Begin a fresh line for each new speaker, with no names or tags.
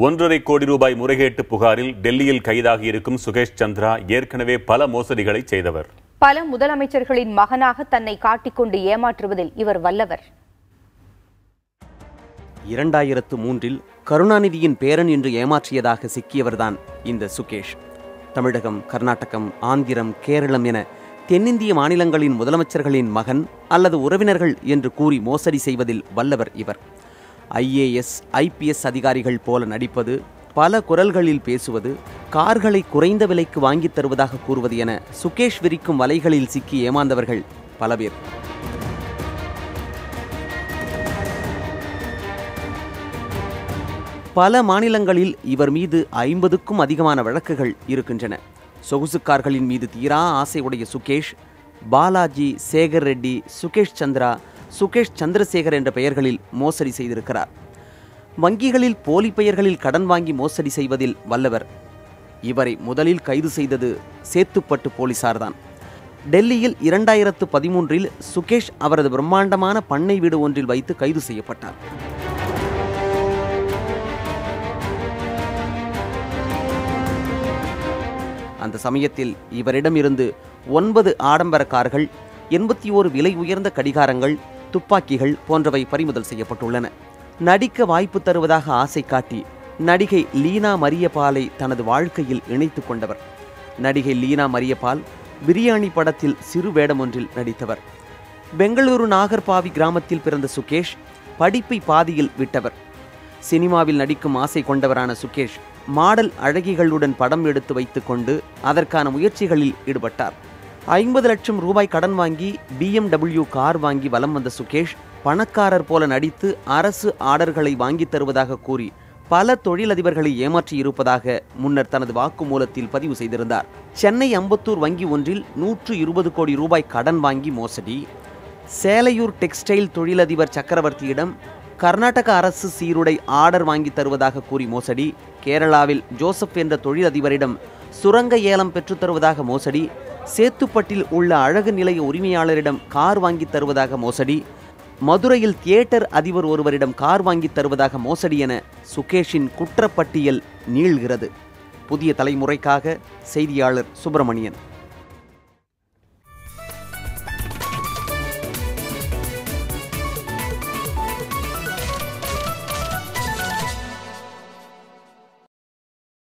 1.5 கோடி ரூபாய் முறைகேட்டு புகாரில் டெல்லியில் கைதாகி இருக்கும் சுகேஷ் சந்திரா ஏற்கனவே பல மோசடிகளை செய்தவர்.
பல முதலமைச்சர்களின் மகனாக தன்னை காட்டிக்கொண்டு ஏமாற்றுவதில் இவர் வல்லவர்.
2003 கருணாநிதியின் பேரன் என்று ஏமாற்றியதாக சிக்கியவர்தான் இந்த சுகேஷ். தமிழகம், கர்நாடகம், ஆந்திரம், கேரளம் என தென்னிந்திய மாநிலங்களின் முதலமைச்சர்களின் மகன் அல்லது உறவினர்கள் என்று கூறி மோசடி செய்வதில் வல்லவர் இவர். IAS, IPS அதிகாரிகள் போல நடிப்பது, பல குரல்களில் பேசுவது, கார்களை குறைந்த விலைக்கு வாங்கித் தருவதாக கூறுவது என சுகேஷ் விரிக்கும் வலைகளில் சிக்கி ஏமாந்தவர்கள் பல பேர். பல மாநிலங்களில் இவர் மீது 50க்கும் அதிகமான வழக்குகள் இருக்கின்றன. சொகுசு கார்களின் மீது தீரா ஆசை உடைய சுகேஷ், பாலாஜி, சேகர் ரெட்டி, சுகேஷ் சந்திரா, சுகேஷ் சந்திரசேகர் என்ற பெயர்களில் மோசடி செய்திருக்கிறார். வங்கிகளில் போலி பெயர்களில் கடன் வாங்கி மோசடி செய்வதில் வல்லவர். இவரை முதலில் கைது செய்தது சேத்துப்பட்டு போலீசார்தான். டெல்லியில் 2013 சுகேஷ் அவரது பிரம்மாண்டமான பண்ணை வீடு ஒன்றில் வைத்து கைது செய்யப்பட்டார். அந்த சமயத்தில் இவரிடமிருந்து 9 ஆடம்பர கார்கள், 81 விலை உயர்ந்த கடிகாரங்கள், துப்பாக்கிகள் போன்றவை பறிமுதல் செய்யப்பட்டுள்ளன. நடிக்க வாய்ப்பு தருவதாக ஆசை காட்டி நடிகை லீனா மரியபாலை தனது வாழ்க்கையில் இணைத்து கொண்டவர். நடிகை லீனா மரியபால் பிரியாணி படத்தில் சிறு வேடம் ஒன்றில் நடித்தவர். பெங்களூரு நாகர்பாவி கிராமத்தில் பிறந்த சுகேஷ் படிப்பை பாதியில் விட்டவர். சினிமாவில் நடிக்கும் ஆசை கொண்டவரான சுகேஷ் மாடல் அழகிகளுடன் படம் எடுத்து வைத்து கொண்டு அதற்கான முயற்சிகளில் ஈடுபட்டார். 50 லட்சம் ரூபாய் கடன் வாங்கி BMW கார் வாங்கி வலம் வந்த சுகேஷ் பணக்காரர் போல நடித்து அரசு ஆர்டர்களை வாங்கி தருவதாக கூறி பல தொழிலதிபர்களை ஏமாற்றி இருப்பதாக முன்னர் தனது வாக்குமூலத்தில் பதிவு செய்திருந்தார். சென்னை அம்பத்தூர் வங்கி ஒன்றில் 120 கோடி ரூபாய் கடன் வாங்கி மோசடி, சேலையூர் டெக்ஸ்டைல் தொழிலதிபர் சக்கரவர்த்தியிடம் கர்நாடக அரசு சீருடை ஆர்டர் வாங்கி தருவதாக கூறி மோசடி, கேரளாவில் ஜோசப் என்ற தொழிலதிபரிடம் சுரங்க ஏலம் பெற்றுத் தருவதாக மோசடி, சேத்துப்பட்டில் உள்ள அழகு நிலைய உரிமையாளரிடம் கார் வாங்கி தருவதாக மோசடி, மதுரையில் தியேட்டர் அதிபர் ஒருவரிடம் கார் வாங்கி தருவதாக மோசடி என சுகேஷின் குற்றப்பட்டியல் நீள்கிறது. புதிய தலைமுறைக்காக செய்தியாளர் சுப்பிரமணியன்.